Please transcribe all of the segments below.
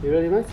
You ready, mate?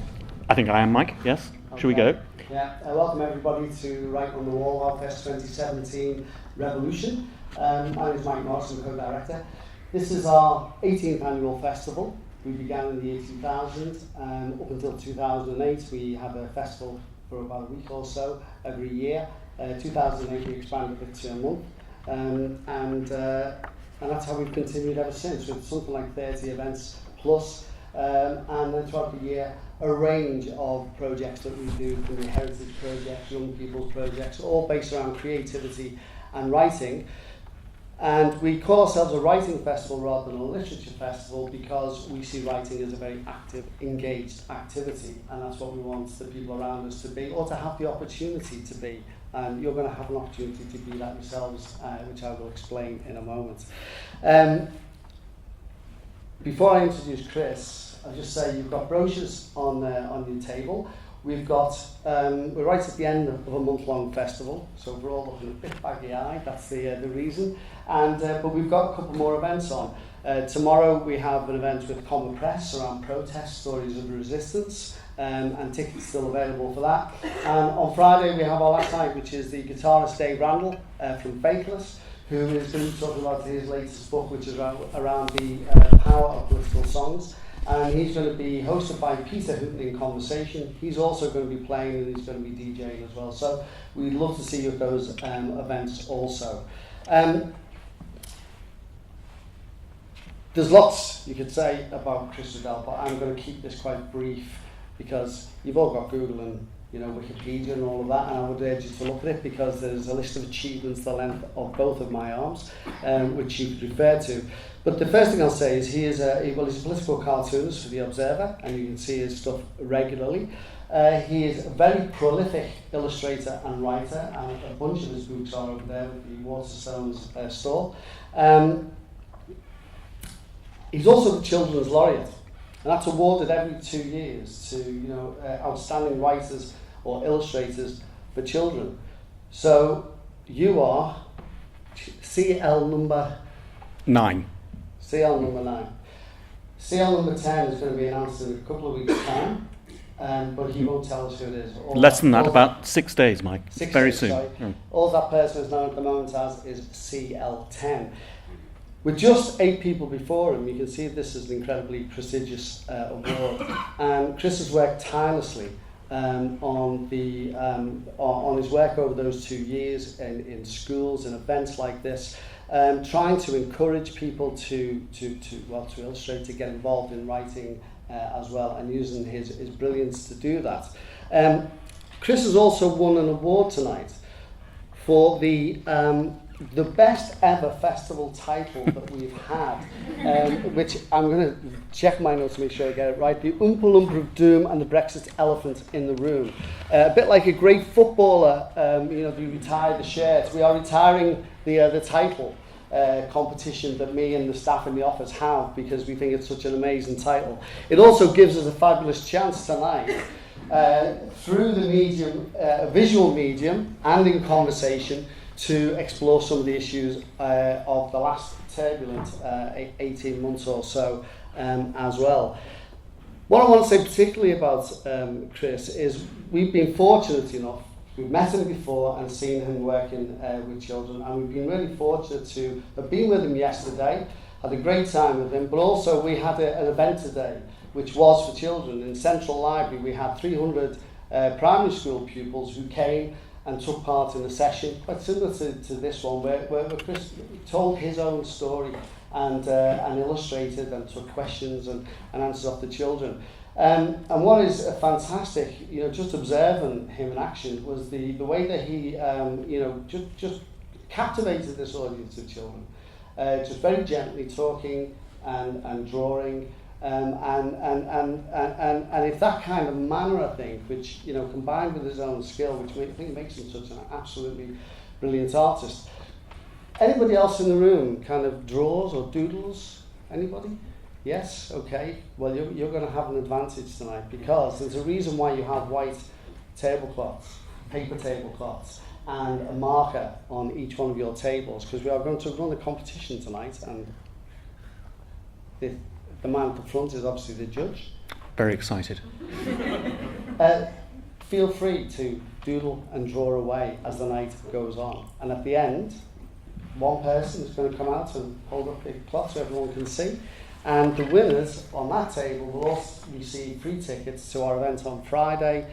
I think I am, Mike. Yes. Okay. Should we go? Yeah. Welcome everybody to Write on the Wall, our Fest 2017 Revolution. My name is Mike Morris, I'm co-director. This is our 18th annual festival. We began in the year 2000, and up until 2008 we had a festival for about a week or so every year. 2008 we expanded it to a month, and that's how we've continued ever since, with something like 30 events plus, and then throughout the year a range of projects that we do, from the heritage projects, young people's projects, all based around creativity and writing. And we call ourselves a writing festival rather than a literature festival because we see writing as a very active, engaged activity, and that's what we want the people around us to be, or to have the opportunity to be. And you're going to have an opportunity to be that yourselves, which I will explain in a moment. Before I introduce Chris, I'll just say you've got brochures on your table. We've got, we're right at the end of a month-long festival, so we're all looking a bit baggy-eyed, that's the reason. And but we've got a couple more events on. Tomorrow we have an event with Common Press around protest, stories of resistance, and tickets still available for that. And on Friday we have our last night, which is the guitarist Dave Randall from Faithless, who is going to be talking about his latest book, which is around the power of political songs. And he's going to be hosted by Peter Hooton in conversation. He's also going to be playing, and he's going to be DJing as well. So we'd love to see you at those events also. There's lots you could say about Chris Riddell, but I'm going to keep this quite brief because you've all got Google and Wikipedia and all of that, and I would urge you to look at it because there's a list of achievements the length of both of my arms, which you could refer to. But the first thing I'll say is he's a political cartoonist for The Observer, and you can see his stuff regularly. He is a very prolific illustrator and writer, and a bunch of his books are over there with the Waterstones stall. He's also the Children's Laureate, and that's awarded every 2 years to outstanding writers or illustrators for children. So you are CL number 9. CL number 9. CL number 10 is going to be announced in a couple of weeks' time, but he won't tell us who it is. Less than that, about 6 days, Mike. 6 Very days, soon. Sorry. All that person is known at the moment as is CL10. With just 8 people before him, you can see this is an incredibly prestigious award. And Chris has worked tirelessly on his work over those 2 years in schools and events like this, trying to encourage people to illustrate, to get involved in writing as well, and using his brilliance to do that. Chris has also won an award tonight for the best ever festival title that we've had, which I'm going to check my notes to make sure I get it right. The Oompa Lumpa of Doom and the Brexit Elephant in the Room. A bit like a great footballer, you retire the shirt. We are retiring the title competition that me and the staff in the office have because we think it's such an amazing title. It also gives us a fabulous chance tonight through the medium, visual medium, and in conversation, to explore some of the issues of the last turbulent 18 months or so as well. What I want to say particularly about Chris is we've been fortunate enough, we've met him before and seen him working with children, and we've been really fortunate to have been with him yesterday, had a great time with him, but also we had an event today which was for children. In Central Library we had 300 primary school pupils who came and took part in a session quite similar to this one, where Chris told his own story and illustrated and took questions and answers off the children. And what is fantastic, just observing him in action, was the way that he, just captivated this audience of children, just very gently talking and drawing. And it's that kind of manner, I think, which combined with his own skill, which I think makes him such an absolutely brilliant artist. Anybody else in the room kind of draws or doodles? Anybody? Yes? Okay. Well, you're going to have an advantage tonight because there's a reason why you have white tablecloths, paper tablecloths, and a marker on each one of your tables, because we are going to run a competition tonight, and the man at the front is obviously the judge. Very excited. Feel free to doodle and draw away as the night goes on. And at the end, one person is going to come out and hold up a cloth so everyone can see. And the winners on that table will also receive free tickets to our event on Friday,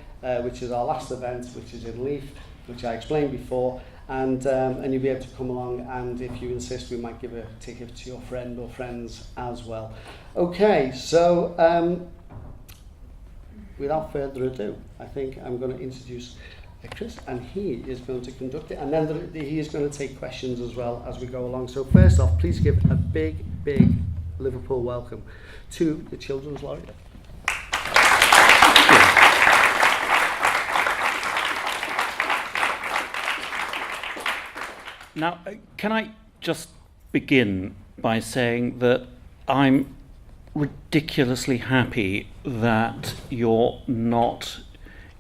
which is our last event, which is in Leith, which I explained before. And you'll be able to come along, and if you insist, we might give a ticket to your friend or friends as well. Okay, so without further ado, I think I'm going to introduce Chris, and he is going to conduct it, and then he is going to take questions as well as we go along. So first off, please give a big, big Liverpool welcome to the Children's Laureate. Now, can I just begin by saying that I'm ridiculously happy that you're not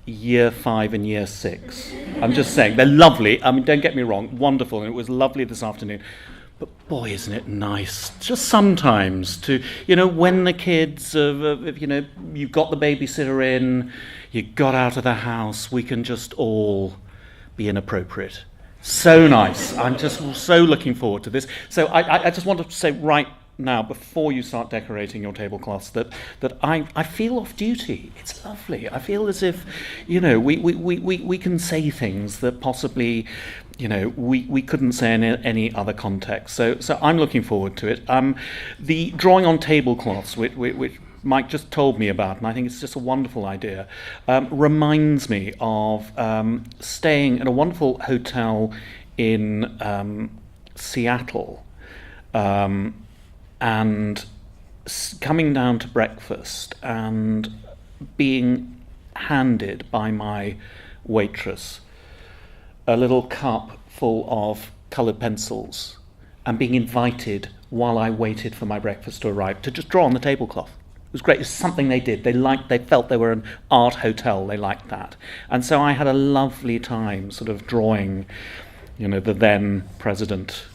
year 5 and year 6. I'm just saying, they're lovely. I mean, don't get me wrong, wonderful, and it was lovely this afternoon. But boy, isn't it nice, just sometimes to, when the kids, you've got the babysitter in, you got out of the house, we can just all be inappropriate. So nice. I'm just so looking forward to this. So I just want to say right now, before you start decorating your tablecloths, that I feel off duty. It's lovely. I feel as if, we can say things that possibly, we couldn't say in any other context. So I'm looking forward to it. The drawing on tablecloths, which Mike just told me about, and I think it's just a wonderful idea, reminds me of staying at a wonderful hotel in Seattle, and coming down to breakfast and being handed by my waitress a little cup full of coloured pencils and being invited while I waited for my breakfast to arrive to just draw on the tablecloth. It was great. It was something they did. They felt they were an art hotel. They liked that. And so I had a lovely time sort of drawing, the then president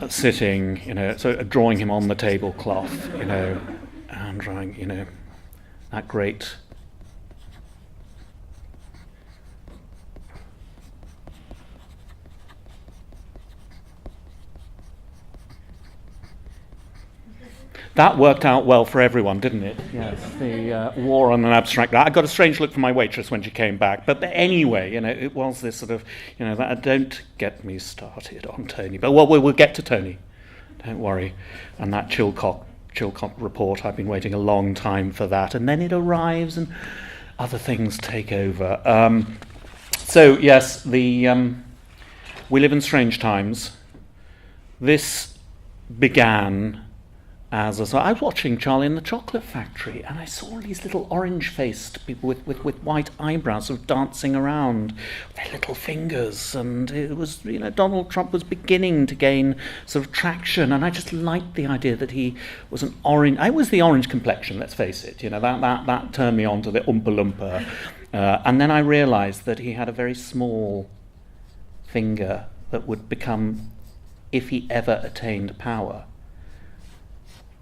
sitting, so drawing him on the tablecloth, and drawing, that great. That worked out well for everyone, didn't it? Yes, the war on an abstract. I got a strange look from my waitress when she came back. But anyway, it was this sort of, that don't get me started on Tony. But we'll get to Tony. Don't worry. And that Chilcot report, I've been waiting a long time for that. And then it arrives and other things take over. So yes, we live in strange times. This began so I was watching Charlie and the Chocolate Factory, and I saw all these little orange-faced people with white eyebrows sort of dancing around with their little fingers, and it was, Donald Trump was beginning to gain sort of traction, and I just liked the idea that he was an orange. I was the orange complexion, let's face it. That turned me on to the Oompa Lumpa, and then I realised that he had a very small finger that would become, if he ever attained power,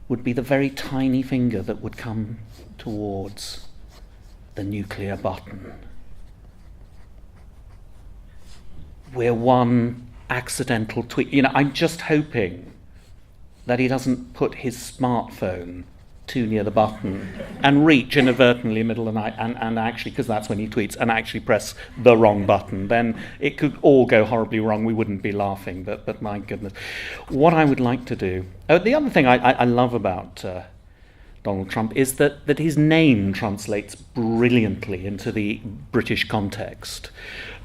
would be the very tiny finger that would come towards the nuclear button. We're one accidental tweet. I'm just hoping that he doesn't put his smartphone too near the button and reach inadvertently in the middle of the night and actually, because that's when he tweets, and actually press the wrong button. Then it could all go horribly wrong. We wouldn't be laughing, but my goodness. What I would like to do... the other thing I love about Donald Trump is that his name translates brilliantly into the British context.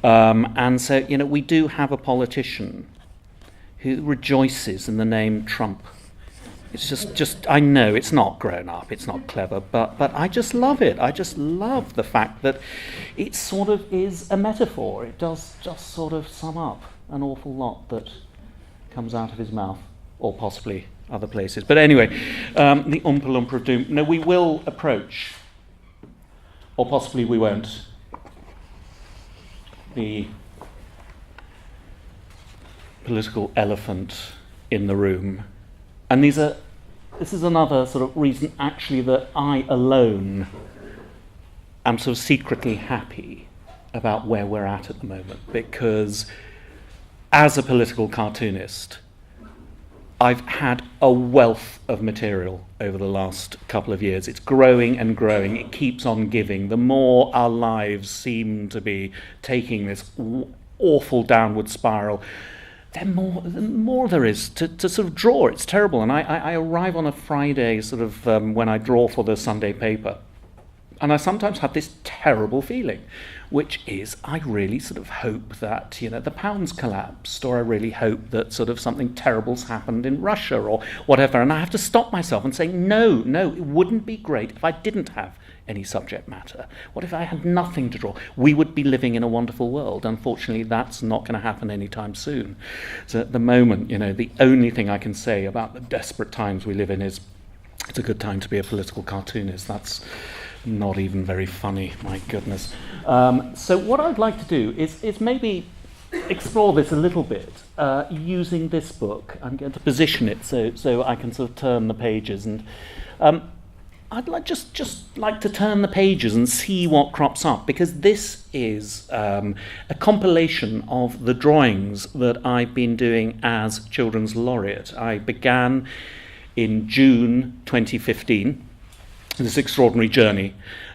And so, we do have a politician who rejoices in the name Trump. It's just I know it's not grown up, it's not clever, but I just love it. I just love the fact that it sort of is a metaphor. It does just sort of sum up an awful lot that comes out of his mouth, or possibly other places. But anyway, the Oompa Lumpa of Doom. No, we will approach, or possibly we won't, the political elephant in the room. And these are this is another sort of reason actually that I alone am sort of secretly happy about where we're at the moment, because as a political cartoonist, I've had a wealth of material over the last couple of years. It's growing and growing. It keeps on giving. The more our lives seem to be taking this awful downward spiral, the more there is to sort of draw. It's terrible. And I arrive on a Friday sort of when I draw for the Sunday paper, and I sometimes have this terrible feeling, which is I really sort of hope that, the pound's collapsed, or I really hope that sort of something terrible's happened in Russia or whatever. And I have to stop myself and say, no, it wouldn't be great if I didn't have any subject matter. What if I had nothing to draw? We would be living in a wonderful world. Unfortunately, that's not going to happen anytime soon. So at the moment, the only thing I can say about the desperate times we live in is it's a good time to be a political cartoonist. That's not even very funny, my goodness. So what I'd like to do is maybe explore this a little bit using this book. I'm going to position it so I can sort of turn the pages, and I'd like just like to turn the pages and see what crops up, because this is a compilation of the drawings that I've been doing as Children's Laureate. I began in June 2015. This extraordinary journey,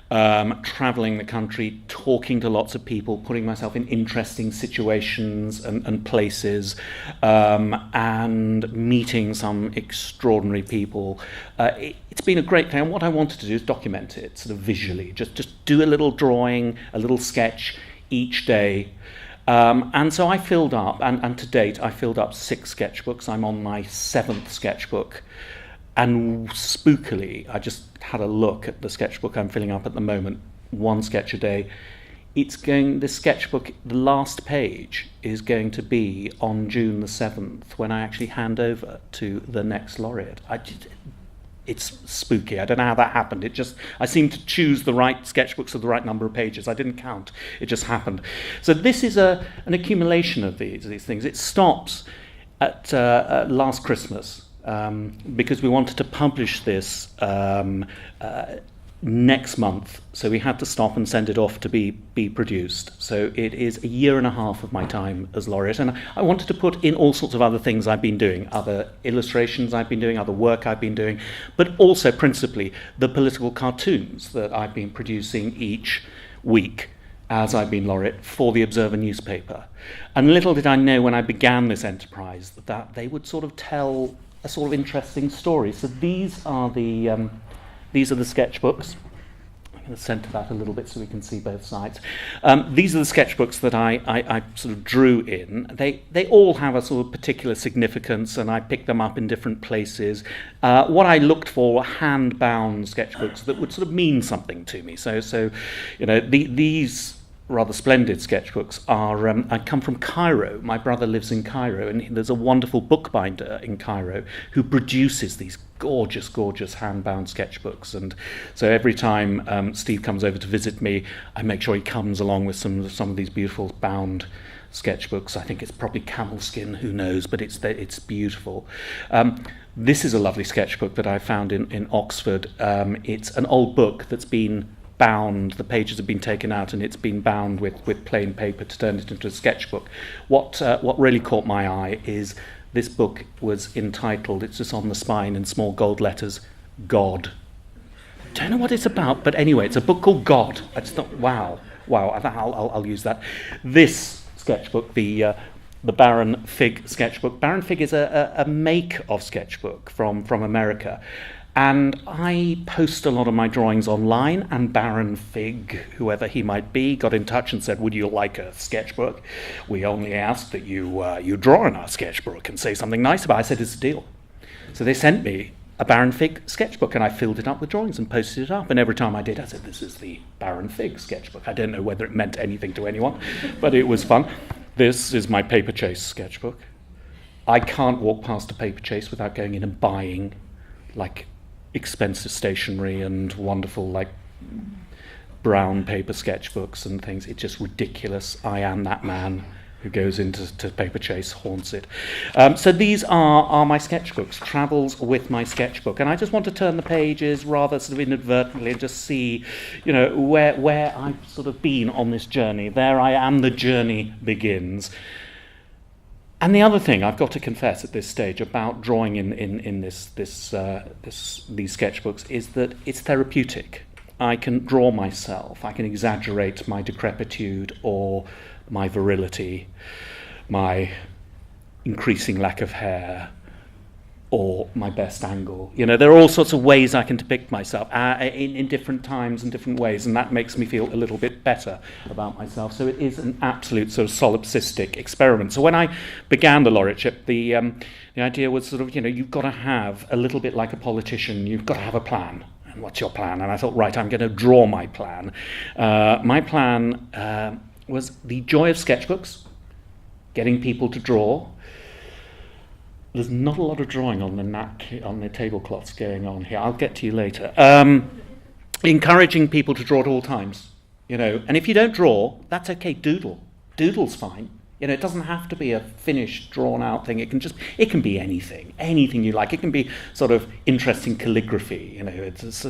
travelling the country, talking to lots of people, putting myself in interesting situations and places, and meeting some extraordinary people. It's been a great thing, and what I wanted to do is document it sort of visually, just do a little drawing, a little sketch each day. And so I filled up, and to date I filled up 6 sketchbooks. I'm on my 7th sketchbook. And spookily, I just had a look at the sketchbook I'm filling up at the moment, 1 sketch a day. The sketchbook, the last page, is going to be on June the 7th, when I actually hand over to the next laureate. It's spooky. I don't know how that happened. I seemed to choose the right sketchbooks with the right number of pages. I didn't count. It just happened. So this is an accumulation of these things. It stops at last Christmas. Because we wanted to publish this next month, so we had to stop and send it off to be produced. So it is a year and a half of my time as laureate, and I wanted to put in all sorts of other things I've been doing, other illustrations I've been doing, other work I've been doing, but also principally the political cartoons that I've been producing each week as I've been laureate for the Observer newspaper. And little did I know when I began this enterprise that they would sort of tell a sort of interesting story. So these are the sketchbooks. I'm going to centre that a little bit so we can see both sides. These are the sketchbooks that I sort of drew in. They all have a sort of particular significance, and I picked them up in different places. What I looked for were hand-bound sketchbooks that would sort of mean something to me. So these rather splendid sketchbooks are, I come from Cairo. My brother lives in Cairo, and there's a wonderful bookbinder in Cairo who produces these gorgeous, gorgeous hand-bound sketchbooks. And so every time Steve comes over to visit me, I make sure he comes along with some of these beautiful bound sketchbooks. I think it's probably camel skin, who knows, but it's beautiful. This is a lovely sketchbook that I found in Oxford. It's an old book that's been bound, the pages have been taken out, and it's been bound with plain paper to turn it into a sketchbook. What really caught my eye is this book was entitled, it's just on the spine in small gold letters, God. Don't know what it's about, but anyway, it's a book called God. I just thought, wow, I'll use that. This sketchbook, the Baron Fig sketchbook. Baron Fig is a make of sketchbook from America. And I post a lot of my drawings online, and Baron Fig, whoever he might be, got in touch and said, would you like a sketchbook? We only ask that you draw in our sketchbook and say something nice about it. I said, it's a deal. So they sent me a Baron Fig sketchbook, and I filled it up with drawings and posted it up. And every time I did, I said, this is the Baron Fig sketchbook. I don't know whether it meant anything to anyone, but it was fun. This is my paper chase sketchbook. I can't walk past a paper chase without going in and buying, expensive stationery and wonderful brown paper sketchbooks and things. It's just ridiculous. I am that man. who goes into paper chase, haunts it. So these are my sketchbooks, travels with my sketchbook. And I just want to turn the pages rather sort of inadvertently and just see, where I've sort of been on this journey. There I am, the journey begins. And the other thing I've got to confess at this stage about drawing in these sketchbooks is that it's therapeutic. I can draw myself, I can exaggerate my decrepitude or my virility, my increasing lack of hair, or my best angle. There are all sorts of ways I can depict myself in different times and different ways, and that makes me feel a little bit better about myself. So it is an absolute sort of solipsistic experiment. So when I began the Laureateship, the idea was sort of, you've got to have, a little bit like a politician, you've got to have a plan. And what's your plan? And I thought, right, I'm going to draw my plan. My plan was the joy of sketchbooks, getting people to draw. There's not a lot of drawing on the tablecloths going on here. I'll get to you later. Encouraging people to draw at all times, And if you don't draw, that's okay. Doodle. Doodle's fine. It doesn't have to be a finished, drawn-out thing. It can be anything you like. It can be sort of interesting calligraphy. It's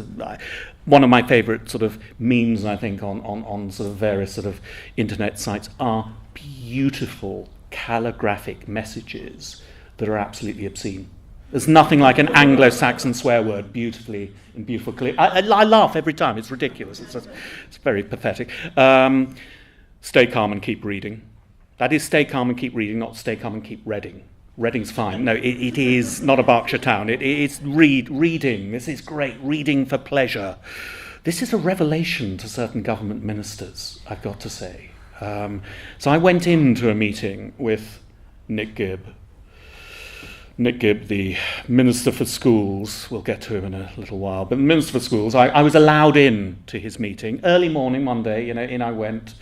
one of my favourite sort of memes, I think, on sort of various sort of internet sites are beautiful calligraphic messages that are absolutely obscene. There's nothing like an Anglo-Saxon swear word beautifully calligraphy. I laugh every time. It's ridiculous. It's very pathetic. Stay calm and keep reading. That is stay calm and keep reading, not stay calm and keep reading. Reading's fine. No, it is not a Berkshire town. It's reading. This is great. Reading for pleasure. This is a revelation to certain government ministers, I've got to say. So I went into a meeting with Nick Gibb. Nick Gibb, the Minister for Schools, we'll get to him in a little while, but the Minister for Schools, I was allowed in to his meeting. Early morning, Monday, in I went.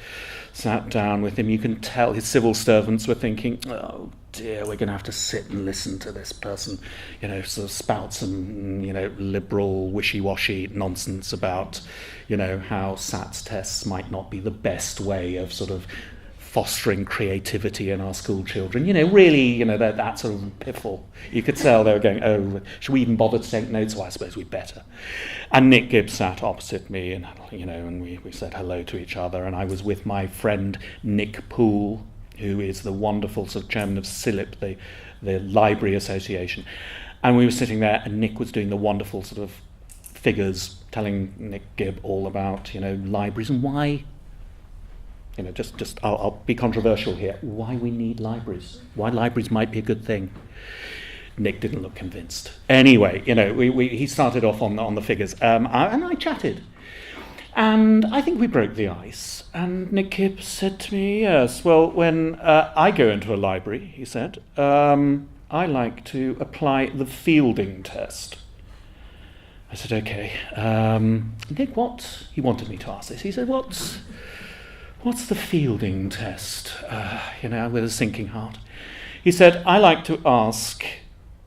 Sat down with him. You can tell his civil servants were thinking, oh dear, we're going to have to sit and listen to this person, sort of spout some, liberal, wishy-washy nonsense about, how SATS tests might not be the best way of sort of fostering creativity in our school children. Really, that sort of piffle. You could tell they were going, oh, should we even bother to take notes? Well, I suppose we'd better. And Nick Gibb sat opposite me, and and we said hello to each other. And I was with my friend Nick Poole, who is the wonderful sort of chairman of SILIP, the Library Association. And we were sitting there, and Nick was doing the wonderful sort of figures, telling Nick Gibb all about libraries and why. I'll be controversial here. Why we need libraries? Why libraries might be a good thing? Nick didn't look convinced. Anyway, he started off on the figures, and I chatted, and I think we broke the ice. And Nick Gibb said to me, "Yes, well, when I go into a library," he said, "I like to apply the Fielding test." I said, "Okay, Nick, what?" He wanted me to ask this. He said, What's the Fielding test? With a sinking heart. He said, I like to ask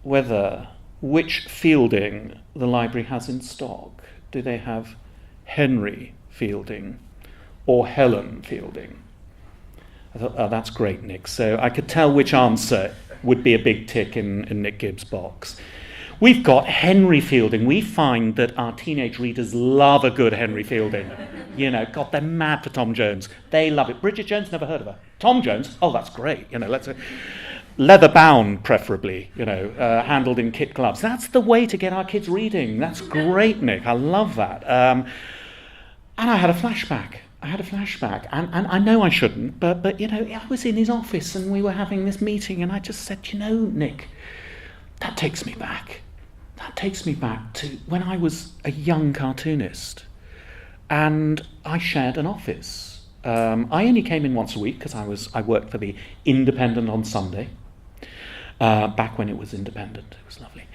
which Fielding the library has in stock. Do they have Henry Fielding or Helen Fielding? I thought, oh, that's great, Nick. So I could tell which answer would be a big tick in Nick Gibb's box. We've got Henry Fielding. We find that our teenage readers love a good Henry Fielding. God, they're mad for Tom Jones. They love it. Bridget Jones, never heard of her. Tom Jones, oh, that's great. Let's leather bound, preferably. Handled in kit gloves. That's the way to get our kids reading. That's great, Nick. I love that. And I had a flashback. And I know I shouldn't, but I was in his office and we were having this meeting, and I just said, Nick, that takes me back. That takes me back to when I was a young cartoonist and I shared an office. I only came in once a week because I worked for the Independent on Sunday, back when it was independent. It was lovely.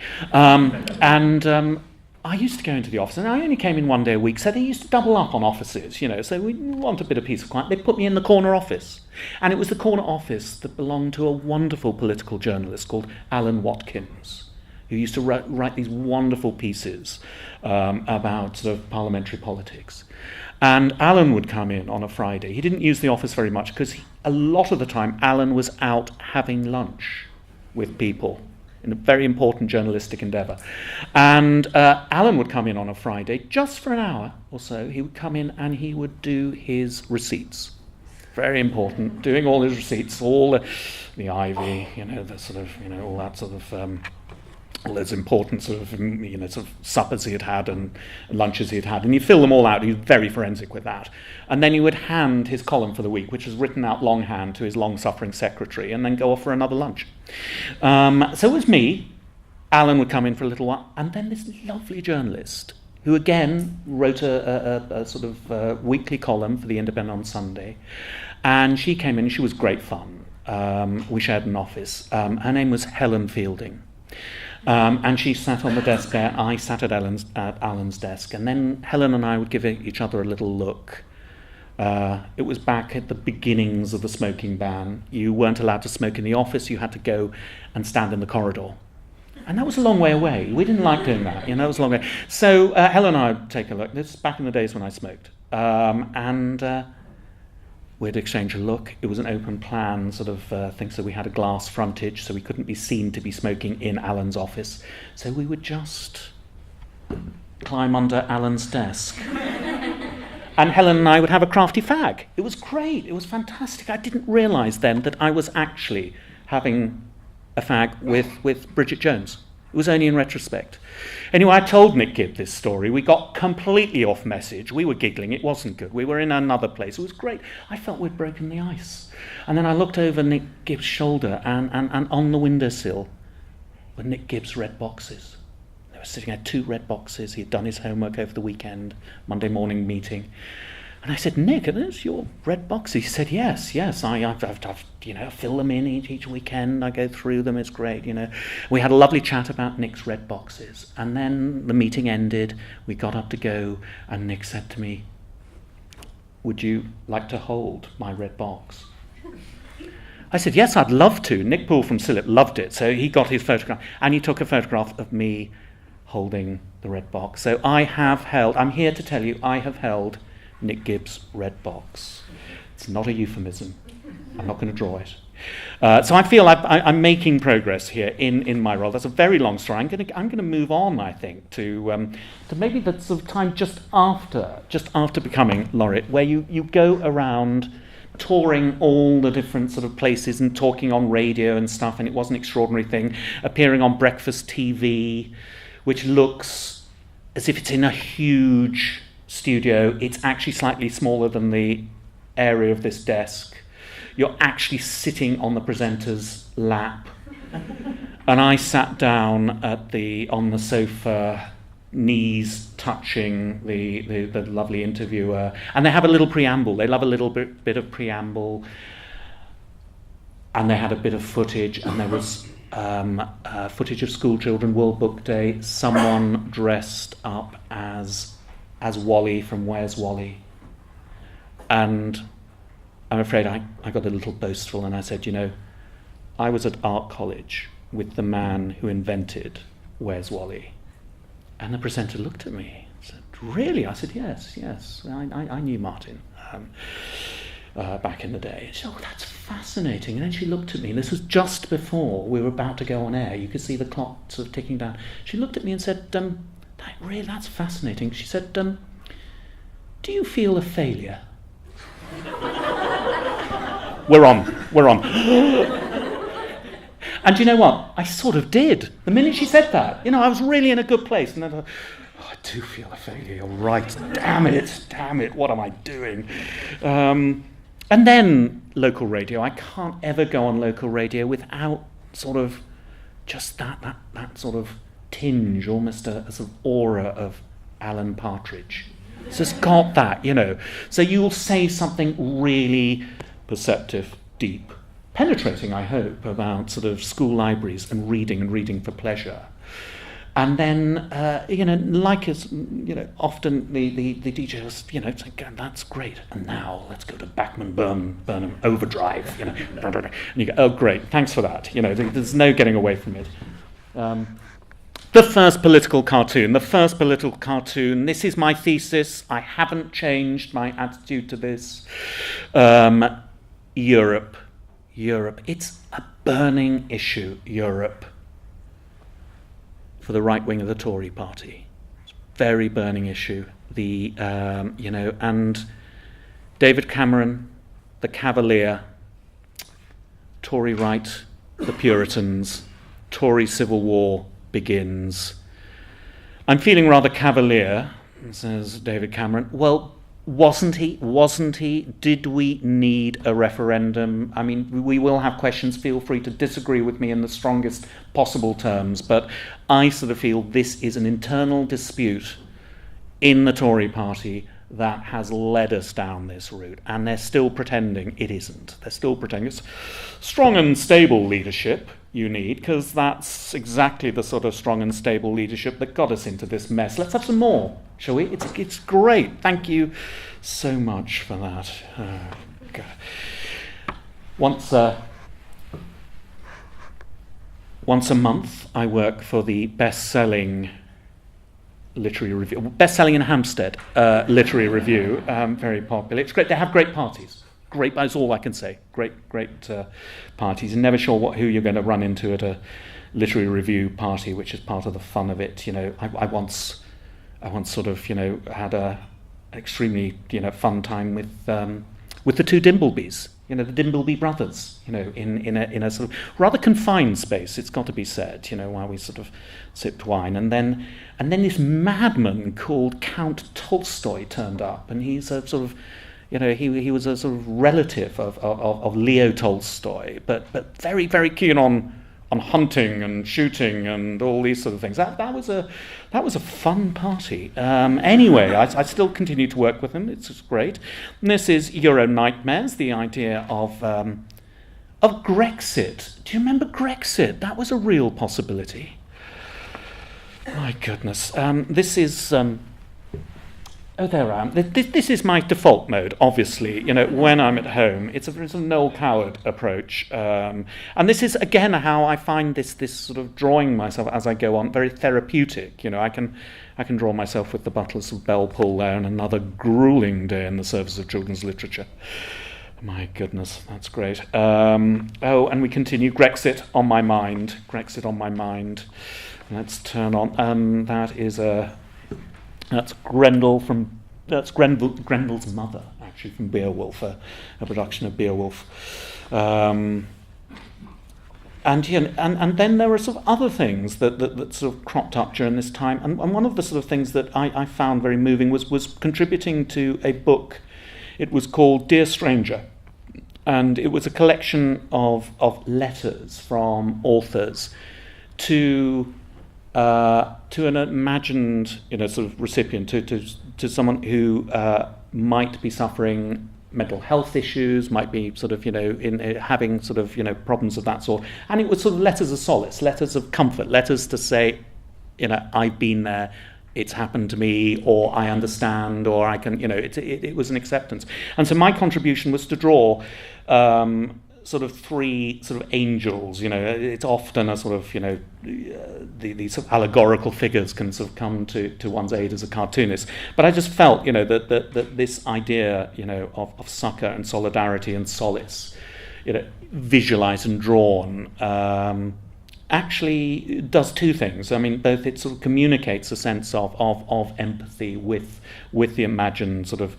I used to go into the office, and I only came in one day a week, so they used to double up on offices, so we want a bit of peace and quiet. They put me in the corner office, and it was the corner office that belonged to a wonderful political journalist called Alan Watkins, who used to write these wonderful pieces about sort of parliamentary politics. And Alan would come in on a Friday. He didn't use the office very much because a lot of the time Alan was out having lunch with people in a very important journalistic endeavour. And Alan would come in on a Friday, just for an hour or so. He would come in and he would do his receipts. Very important, doing all his receipts, all the ivy, the sort of, all that sort of, all those important sort of, sort of suppers he had had and lunches he had had. And he'd fill them all out. He was very forensic with that. And then he would hand his column for the week, which was written out longhand, to his long-suffering secretary, and then go off for another lunch. So it was me. Alan would come in for a little while, and then this lovely journalist who again wrote a sort of weekly column for The Independent on Sunday. And she came in, she was great fun. We shared an office. Her name was Helen Fielding. And she sat on the desk there. I sat at Alan's desk. And then Helen and I would give each other a little look. It was back at the beginnings of the smoking ban. You weren't allowed to smoke in the office. You had to go and stand in the corridor. And that was a long way away. We didn't like doing that. It was a long way. So Helen and I would take a look. This is back in the days when I smoked. We'd exchange a look. It was an open plan sort of thing, so we had a glass frontage, so we couldn't be seen to be smoking in Alan's office. So we would just climb under Alan's desk. And Helen and I would have a crafty fag. It was great. It was fantastic. I didn't realise then that I was actually having a fag with Bridget Jones. It was only in retrospect. Anyway, I told Nick Gibb this story. We got completely off message. We were giggling. It wasn't good. We were in another place. It was great. I felt we'd broken the ice. And then I looked over Nick Gibb's shoulder, and on the windowsill were Nick Gibb's red boxes. They were sitting there, 2 red boxes. He had done his homework over the weekend, Monday morning meeting. And I said, Nick, are those your red boxes? He said, yes. I've fill them in each weekend. I go through them. It's great, We had a lovely chat about Nick's red boxes. And then the meeting ended. We got up to go, and Nick said to me, would you like to hold my red box? I said, yes, I'd love to. Nick Poole from Sillet loved it. So he got his photograph, and he took a photograph of me holding the red box. So I'm here to tell you, I have held Nick Gibb's red box. It's not a euphemism. I'm not going to draw it. So I feel I'm making progress here in my role. That's a very long story. I'm going to move on, I think, to maybe the sort of time just after becoming Laureate, where you go around touring all the different sort of places and talking on radio and stuff, and it was an extraordinary thing, appearing on breakfast TV, which looks as if it's in a huge studio. It's actually slightly smaller than the area of this desk. You're actually sitting on the presenter's lap. And I sat down on the sofa, knees touching the lovely interviewer. And they have a little preamble. They love a little bit of preamble. And they had a bit of footage, and there was footage of school children, World Book Day, someone dressed up as Wally from Where's Wally? And I'm afraid I got a little boastful, and I said, I was at art college with the man who invented Where's Wally? And the presenter looked at me and said, really? I said, yes, I knew Martin back in the day. She said, oh, that's fascinating. And then she looked at me, and this was just before we were about to go on air. You could see the clock sort of ticking down. She looked at me and said, that's fascinating. She said, do you feel a failure? We're on. And you know what? I sort of did. The minute she said that, I was really in a good place. And then I thought, I do feel a failure. You're right. Damn it. What am I doing? And then local radio. I can't ever go on local radio without sort of just that sort of tinge, almost a sort of aura of Alan Partridge. So it's got that, So you'll say something really perceptive, deep, penetrating, I hope, about sort of school libraries and reading for pleasure. And then, often the DJ will, say, that's great. And now let's go to Burnham Overdrive, And you go, oh, great, thanks for that. There's no getting away from it. The first political cartoon. This is my thesis. I haven't changed my attitude to this. Europe. It's a burning issue, Europe, for the right wing of the Tory party. It's a very burning issue. And David Cameron, the Cavalier, Tory right, the Puritans, Tory civil war begins. I'm feeling rather cavalier, says David Cameron. Well, wasn't he? Did we need a referendum? I mean, we will have questions. Feel free to disagree with me in the strongest possible terms, but I sort of feel this is an internal dispute in the Tory party that has led us down this route, and they're still pretending it isn't. They're still pretending it's strong and stable leadership you need, because that's exactly the sort of strong and stable leadership that got us into this mess. Let's have some more, shall we? It's great. Thank you so much for that. Once a month, I work for the best-selling literary review, best-selling in Hampstead literary review, very popular. It's great. They have great parties. Great, that's all I can say. Great parties. You're never sure who you're going to run into at a literary review party, which is part of the fun of it. I once sort of had an extremely fun time with the two Dimblebys. The Dimbleby brothers, in a sort of rather confined space, it's got to be said, while we sort of sipped wine. And then this madman called Count Tolstoy turned up, and he's a sort of, he was a sort of relative of Leo Tolstoy, but very, very keen on hunting and shooting and all these sort of things. That was a fun party. Anyway, I still continue to work with them. It's just great. And this is Euro Nightmares, the idea of Brexit. Do you remember Brexit? That was a real possibility. My goodness. This is... Oh, there I am. This is my default mode, obviously, when I'm at home. It's a Noel Coward approach. And this is, again, how I find this sort of drawing myself as I go on very therapeutic. I can draw myself with the Butlers of Bellpool there, and another gruelling day in the service of children's literature. My goodness, that's great. And we continue. Brexit on my mind. Let's turn on. That's Grendel's mother, actually, from Beowulf, a production of Beowulf. And then there are sort of other things that sort of cropped up during this time. And one of the sort of things that I found very moving was contributing to a book. It was called Dear Stranger. And it was a collection of letters from authors to an imagined, sort of recipient, to someone who might be suffering mental health issues, might be sort of, having sort of, problems of that sort. And it was sort of letters of solace, letters of comfort, letters to say, I've been there, it's happened to me, or I understand, or I can, it was an acceptance. And so my contribution was to draw sort of three sort of angels. It's often a sort of, these sort of allegorical figures can sort of come to one's aid as a cartoonist. But I just felt, that this idea, of succour and solidarity and solace, visualised and drawn, actually does two things. I mean, both it sort of communicates a sense of empathy with the imagined sort of,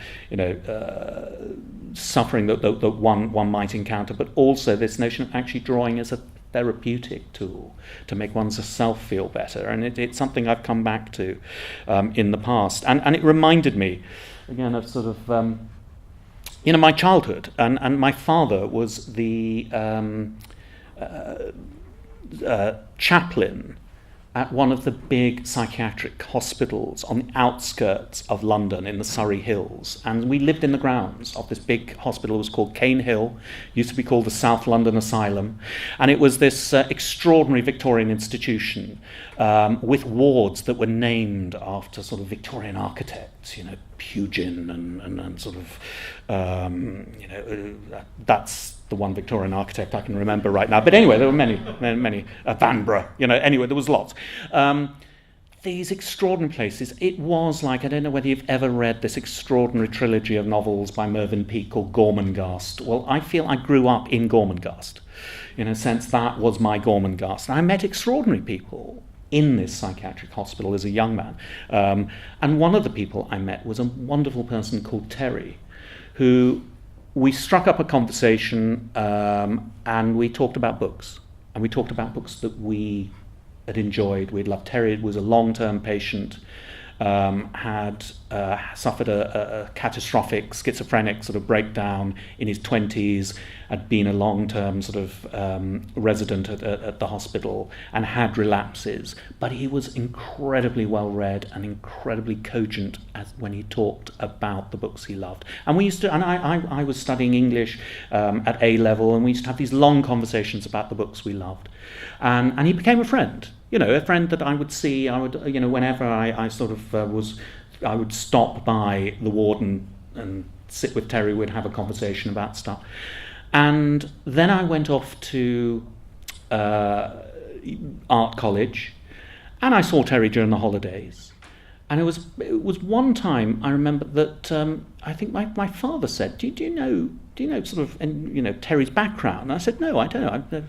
suffering that one might encounter, but also this notion of actually drawing as a therapeutic tool to make one's self feel better. And it's something I've come back to in the past. And it reminded me, again, of sort of, my childhood. And my father was the chaplain at one of the big psychiatric hospitals on the outskirts of London in the Surrey Hills. And we lived in the grounds of this big hospital. It was called Cane Hill, used to be called the South London Asylum. And it was this extraordinary Victorian institution with wards that were named after sort of Victorian architects, Pugin and sort of, that's the one Victorian architect I can remember right now. But anyway, there were many, Vanbrugh, anyway, there was lots. these extraordinary places. It was like, I don't know whether you've ever read this extraordinary trilogy of novels by Mervyn Peake called Gormenghast. Well, I feel I grew up in Gormenghast. In a sense, that was my Gormenghast. And I met extraordinary people in this psychiatric hospital as a young man. And one of the people I met was a wonderful person called Terry, who we struck up a conversation and we talked about books. And we talked about books that we had enjoyed. We'd loved. Terry was a long-term patient, had suffered a catastrophic schizophrenic sort of breakdown in his 20s, had been a long-term sort of resident at the hospital and had relapses, but he was incredibly well-read and incredibly cogent when he talked about the books he loved. And we used to, and I was studying English at A level, and we used to have these long conversations about the books we loved. And he became a friend. You know, a friend that I would see. I would, you know, whenever I sort of I would stop by the warden and sit with Terry. We'd have a conversation about stuff. And then I went off to art college, and I saw Terry during the holidays. And it was one time I remember that I think my father said, "Do you know sort of, and you know, Terry's background?" And I said, "No, I don't know.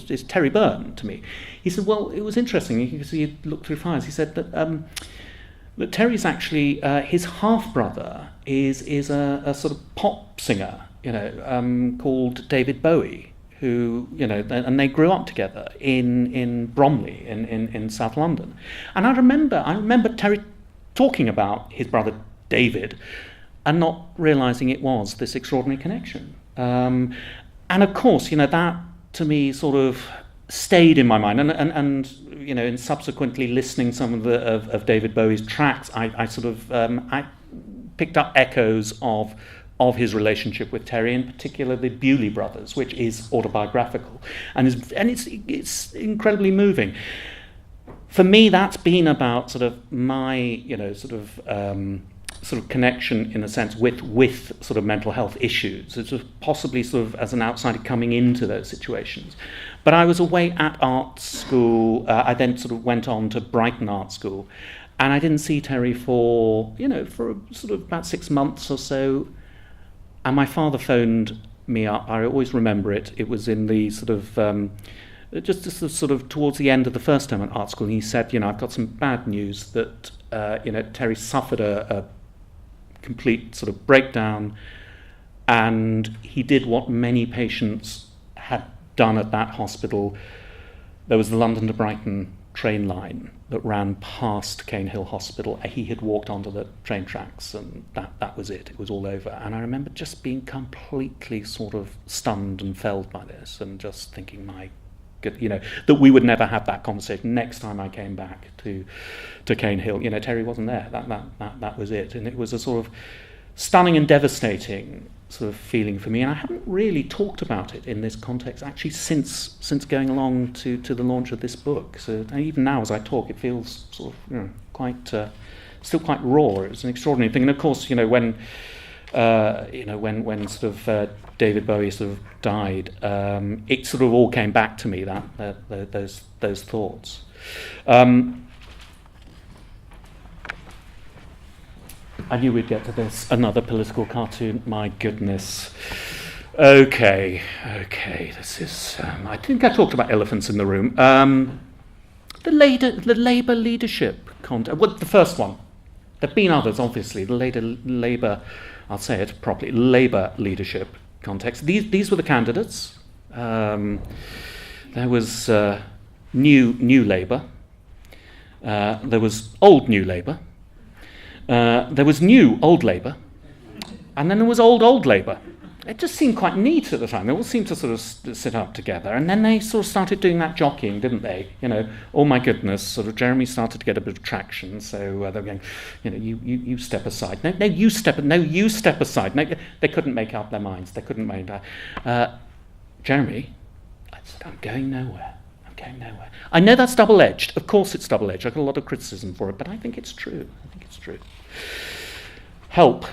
It's Terry Byrne to me." He said, "Well, it was interesting." He looked through files. He said that Terry's actually his half brother is a sort of pop singer, you know, called David Bowie, who, you know, and they grew up together in Bromley in South London. And I remember Terry talking about his brother David and not realising it was this extraordinary connection. And of course, you know, that to me sort of stayed in my mind, and you know, in subsequently listening some of David Bowie's tracks, I sort of I picked up echoes of his relationship with Terry, in particular the Bewley brothers, which is autobiographical and it's incredibly moving. For me, that's been about sort of my, you know, sort of connection in a sense with sort of mental health issues. It's possibly sort of as an outsider coming into those situations. But I was away at art school. I then sort of went on to Brighton Art School, and I didn't see Terry for sort of about 6 months or so. And my father phoned me up. I always remember it. It was in the sort of just sort of towards the end of the first term at art school. And he said, you know, I've got some bad news that you know, Terry suffered a complete sort of breakdown, and he did what many patients had done at that hospital. There was the London to Brighton train line that ran past Cane Hill Hospital. He had walked onto the train tracks, and that was it. It was all over. And I remember just being completely sort of stunned and felled by this, and just thinking, my good, you know, that we would never have that conversation next time I came back to Cane Hill. You know, Terry wasn't there. That was it. And it was a sort of stunning and devastating sort of feeling for me. And I haven't really talked about it in this context actually since going along to the launch of this book. So even now as I talk, it feels sort of, you know, quite still quite raw. It was an extraordinary thing. And of course, you know, when sort of David Bowie sort of died, it sort of all came back to me, those thoughts. I knew we'd get to this. Another political cartoon. My goodness. Okay. This is. I think I talked about elephants in the room. The Labour leadership contest. Well, the first one. There've been others, obviously. The Labour. I'll say it properly. Labour leadership context. These were the candidates. There was New Labour. There was Old New Labour. There was New Old Labour, and then there was Old Labour. It just seemed quite neat at the time. They all seemed to sort of sit up together, and then they sort of started doing that jockeying, didn't they? You know, oh my goodness, sort of Jeremy started to get a bit of traction, so they were going, you know, you step aside. No, you step aside. No, they couldn't make up their minds. They couldn't make that. Jeremy, I said, I'm going nowhere. I know that's double-edged. Of course it's double-edged. I got a lot of criticism for it, but I think it's true. Help.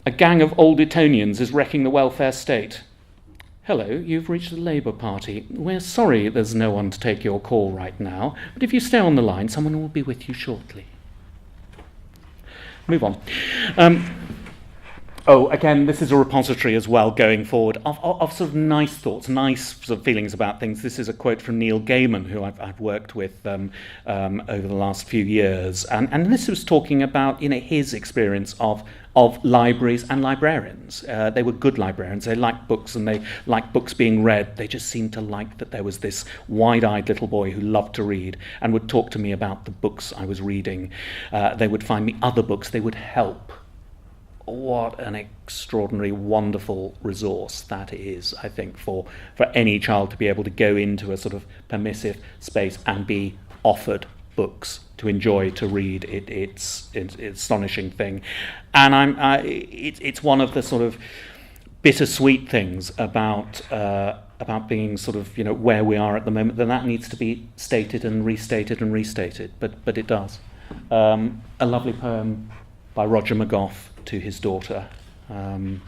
A gang of old Etonians is wrecking the welfare state. Hello, you've reached the Labour Party. We're sorry there's no one to take your call right now, but if you stay on the line, someone will be with you shortly. Move on. Again, this is a repository as well going forward of sort of nice thoughts, nice sort of feelings about things. This is a quote from Neil Gaiman, who I've worked with over the last few years. And this was talking about, his experience of libraries and librarians. They were good librarians. They liked books and they liked books being read. They just seemed to like that there was this wide-eyed little boy who loved to read and would talk to me about the books I was reading. They would find me other books. They would help. What an extraordinary, wonderful resource that is, I think, for any child to be able to go into a sort of permissive space and be offered books to enjoy, to read. It's an astonishing thing. And it's one of the sort of bittersweet things about being sort of, where we are at the moment, that needs to be stated and restated and restated, but it does. A lovely poem by Roger McGough to his daughter. And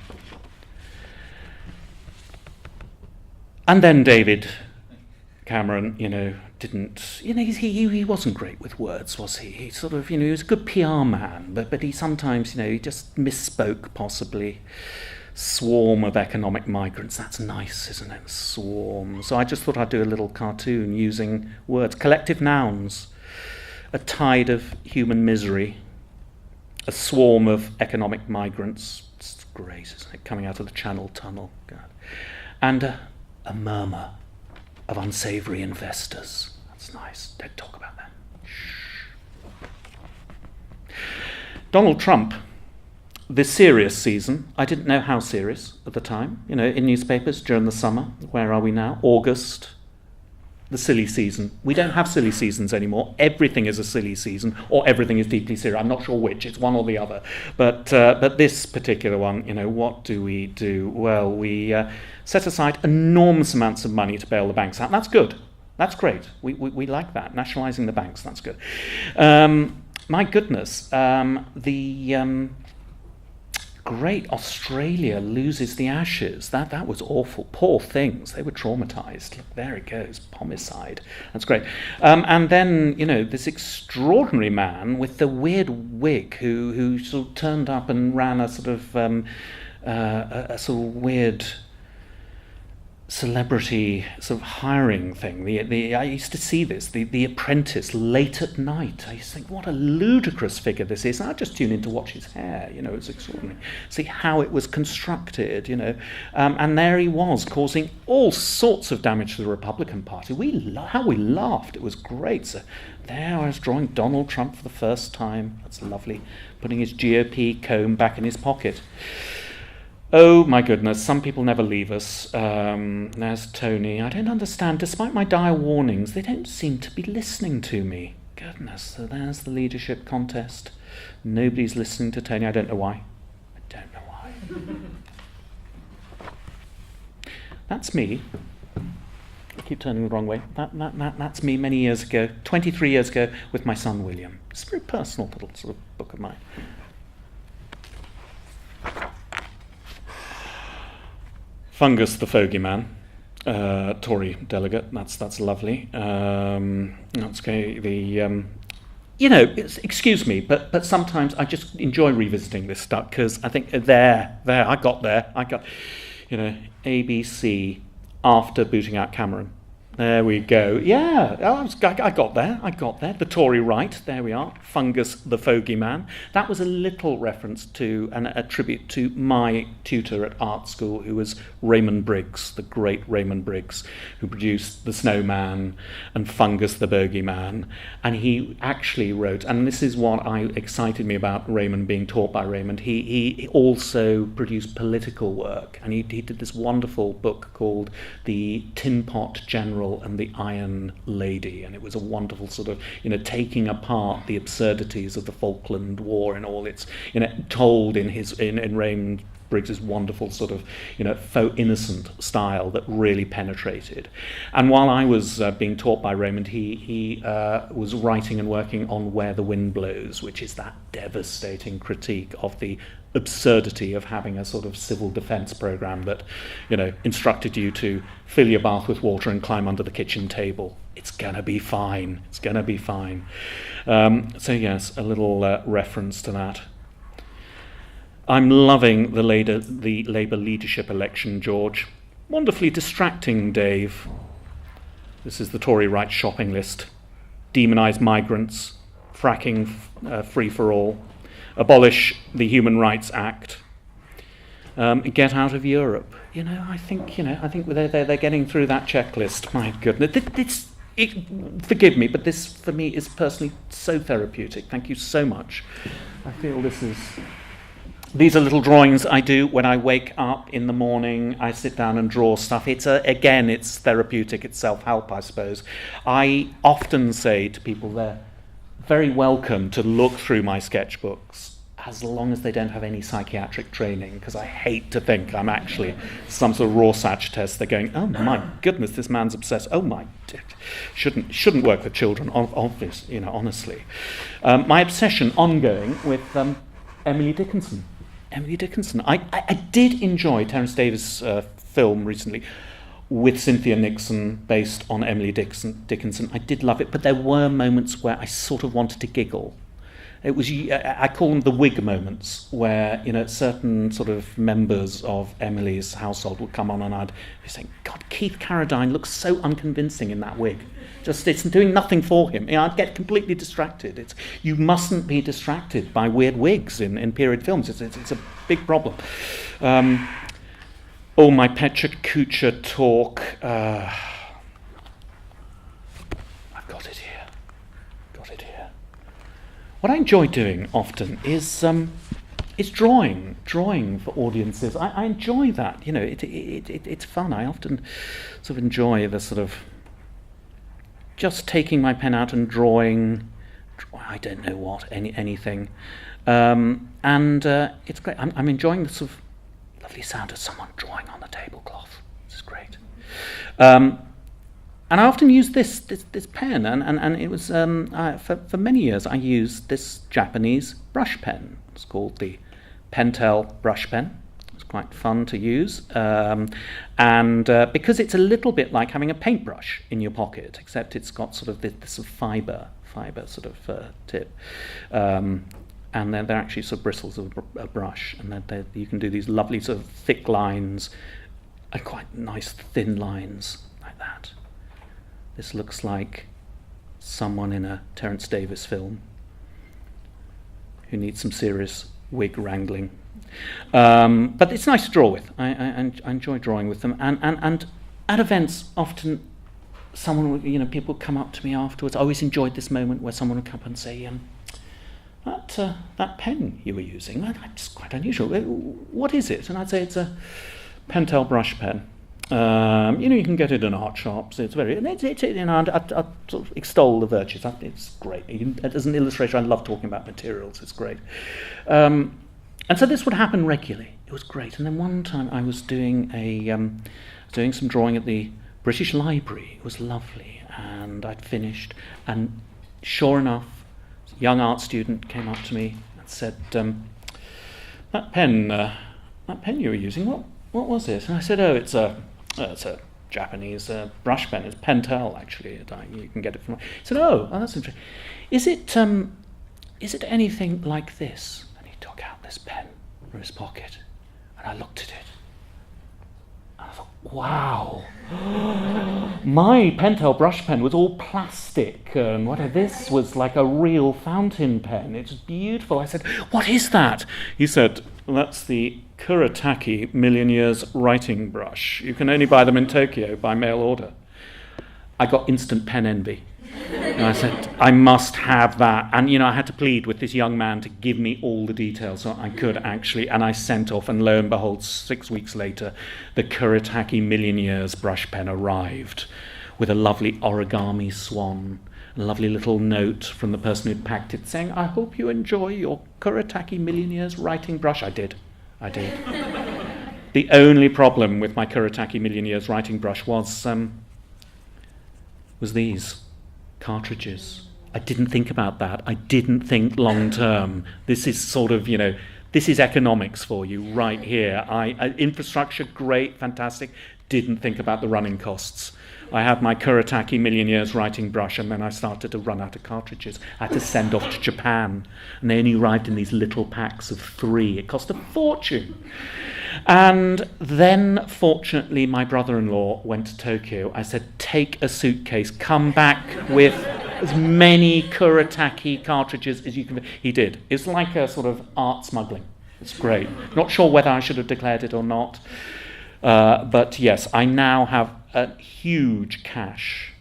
then David Cameron, didn't, he wasn't great with words, was he? He sort of, he was a good PR man, but he sometimes, he just misspoke possibly. Swarm of economic migrants, that's nice, isn't it? Swarm. So I just thought I'd do a little cartoon using words. Collective nouns. A tide of human misery. A swarm of economic migrants. It's great, isn't it? Coming out of the Channel Tunnel. God. And a murmur of unsavoury investors. That's nice. Don't talk about them. Shh. Donald Trump. The serious season. I didn't know how serious at the time. In newspapers during the summer. Where are we now? August. The silly season. We don't have silly seasons anymore. Everything is a silly season, or everything is deeply serious. I'm not sure which. It's one or the other. But this particular one, what do we do? Well, we set aside enormous amounts of money to bail the banks out. That's good. That's great. We like that. Nationalising the banks. That's good. My goodness. Great Australia loses the Ashes. That was awful. Poor things. They were traumatised. Look, there it goes. Homicide. That's great. And then, this extraordinary man with the weird wig who sort of turned up and ran a sort of a sort of weird celebrity sort of hiring thing. I used to see this, the Apprentice, late at night. I used to think, what a ludicrous figure this is. And I'd just tune in to watch his hair, it's extraordinary. See how it was constructed, and there he was, causing all sorts of damage to the Republican Party. How we laughed. It was great. So there I was drawing Donald Trump for the first time. That's lovely. Putting his GOP comb back in his pocket. Oh my goodness, some people never leave us. There's Tony. I don't understand. Despite my dire warnings, they don't seem to be listening to me. Goodness, so there's the leadership contest. Nobody's listening to Tony. I don't know why. That's me. I keep turning the wrong way. That's me many years ago, 23 years ago, with my son William. It's a very personal little sort of book of mine. Fungus the Fogey Man, Tory delegate. That's lovely. That's okay. Excuse me, but sometimes I just enjoy revisiting this stuff because I think I got there. ABC after booting out Cameron. There we go. Yeah, I got there. The Tory right, there we are. Fungus the Fogey Man. That was a little reference to and a tribute to my tutor at art school, who was Raymond Briggs, the great Raymond Briggs, who produced The Snowman and Fungus the Bogeyman. And he actually wrote, and this is what excited me about Raymond, being taught by Raymond, he also produced political work. And he did this wonderful book called The Tin Pot General and the Iron Lady, and it was a wonderful sort of taking apart the absurdities of the Falkland War and all its told in Raymond Briggs's wonderful sort of, faux innocent style that really penetrated. And while I was being taught by Raymond, he was writing and working on Where the Wind Blows, which is that devastating critique of the absurdity of having a sort of civil defence programme that, instructed you to fill your bath with water and climb under the kitchen table. It's gonna be fine. It's gonna be fine. So yes, a little reference to that. I'm loving the Labour leadership election, George. Wonderfully distracting, Dave. This is the Tory right shopping list. Demonise migrants, fracking free for all, abolish the Human Rights Act, get out of Europe. I think they're getting through that checklist. My goodness, forgive me, but this for me is personally so therapeutic. Thank you so much. I feel these are little drawings I do when I wake up in the morning. I sit down and draw stuff. It's therapeutic. It's self-help, I suppose. I often say to people they're very welcome to look through my sketchbooks as long as they don't have any psychiatric training, because I hate to think I'm actually some sort of Rorschach test. They're going, oh my goodness, this man's obsessed. Oh my, shouldn't work with children, obvious, honestly. My obsession ongoing with Emily Dickinson. I did enjoy Terence Davis' film recently with Cynthia Nixon based on Emily Dickinson. I did love it, but there were moments where I sort of wanted to giggle. It was, I call them the wig moments, where certain sort of members of Emily's household would come on and I'd be saying, God, Keith Carradine looks so unconvincing in that wig. It's doing nothing for him. I'd get completely distracted. You mustn't be distracted by weird wigs in period films. It's a big problem. My Pecha Kucha talk. I've got it here. What I enjoy doing often is drawing for audiences. I enjoy that. It's fun. I often sort of enjoy the sort of just taking my pen out and drawing. I don't know what, anything, and it's great. I'm enjoying the sort of lovely sound of someone drawing on the tablecloth. This is great. And I often use this pen, and it was for many years I used this Japanese brush pen. It's called the Pentel brush pen. It's quite fun to use, and because it's a little bit like having a paintbrush in your pocket, except it's got sort of this sort of fibre sort of tip, and then they're actually sort of bristles of a brush, and then you can do these lovely sort of thick lines and quite nice thin lines like that. This looks like someone in a Terence Davis film who needs some serious wig wrangling. But it's nice to draw with. I enjoy drawing with them. And at events, often someone would, people would come up to me afterwards. I always enjoyed this moment where someone would come up and say, that pen you were using, that's quite unusual. What is it? And I'd say it's a Pentel brush pen. You can get it in art shops. It's very, I sort of extol the virtues. It's great. As an illustrator, I love talking about materials. It's great. And so this would happen regularly. It was great. And then one time I was doing some drawing at the British Library. It was lovely, and I'd finished. And sure enough, a young art student came up to me and said, "That pen you were using, what was it?" And I said, "Oh, it's a Japanese brush pen. It's Pentel, actually. You can get it from." He said, "Oh, that's interesting. Is it anything like this?" And he took out this pen from his pocket, and I looked at it, and I thought, wow, my Pentel brush pen was all plastic, and this was like a real fountain pen. It's beautiful. I said, "What is that?" He said, "That's the Kuretake Million Years writing brush. You can only buy them in Tokyo by mail order." I got instant pen envy. And I said, I must have that. And, I had to plead with this young man to give me all the details so I could actually. And I sent off, and lo and behold, 6 weeks later, the Kuretake Million Years brush pen arrived with a lovely origami swan, a lovely little note from the person who'd packed it saying, "I hope you enjoy your Kuretake Million Years writing brush." I did. I did. The only problem with my Kuretake Million Years writing brush was these caricatures. I didn't think about that. I didn't think long term. This is sort of, this is economics for you right here. Infrastructure, great, fantastic. Didn't think about the running costs. I had my Kuretake Million Years writing brush, and then I started to run out of cartridges. I had to send off to Japan, and they only arrived in these little packs of 3. It cost a fortune. And then, fortunately, my brother-in-law went to Tokyo. I said, take a suitcase, come back with as many Kuretake cartridges as you can. He did. It's like a sort of art smuggling. It's great. Not sure whether I should have declared it or not. But yes, I now have a huge cache.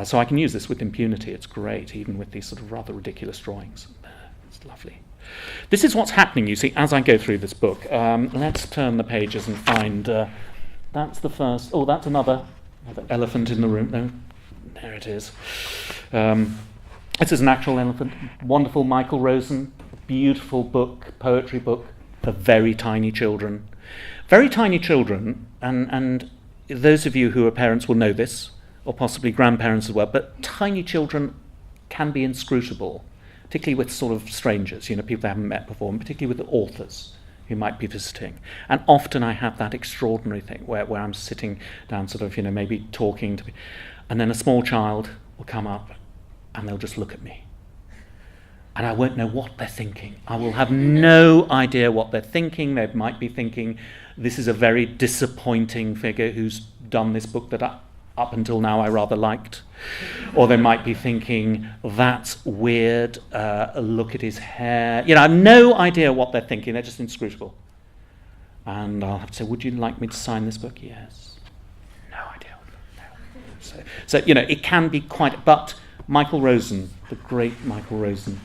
So I can use this with impunity. It's great, even with these sort of rather ridiculous drawings. It's lovely. This is what's happening, you see, as I go through this book. Let's turn the pages and find... that's the first... Oh, that's another elephant in the room. No, there it is. This is an actual elephant. Wonderful Michael Rosen. Beautiful book, poetry book for very tiny children. Very tiny children, and those of you who are parents will know this, or possibly grandparents as well, but tiny children can be inscrutable, particularly with sort of strangers, people they haven't met before, and particularly with the authors who might be visiting. And often I have that extraordinary thing where I'm sitting down sort of, maybe talking to me, and then a small child will come up and they'll just look at me. And I won't know what they're thinking. I will have no idea what they're thinking. They might be thinking, this is a very disappointing figure who's done this book that up until now I rather liked. Or they might be thinking, that's weird, look at his hair. I have no idea what they're thinking. They're just inscrutable. And I'll have to say, would you like me to sign this book? Yes. No idea. No. So it can be quite... But Michael Rosen, the great Michael Rosen,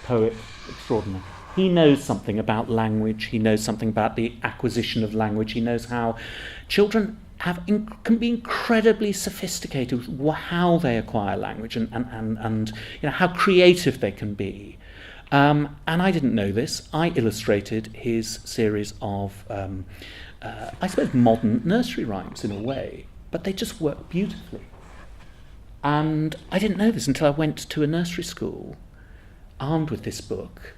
poet extraordinary. He knows something about language. He knows something about the acquisition of language. He knows how children can be incredibly sophisticated with how they acquire language and how creative they can be. And I didn't know this. I illustrated his series of, I suppose, modern nursery rhymes in a way, but they just work beautifully. And I didn't know this until I went to a nursery school armed with this book,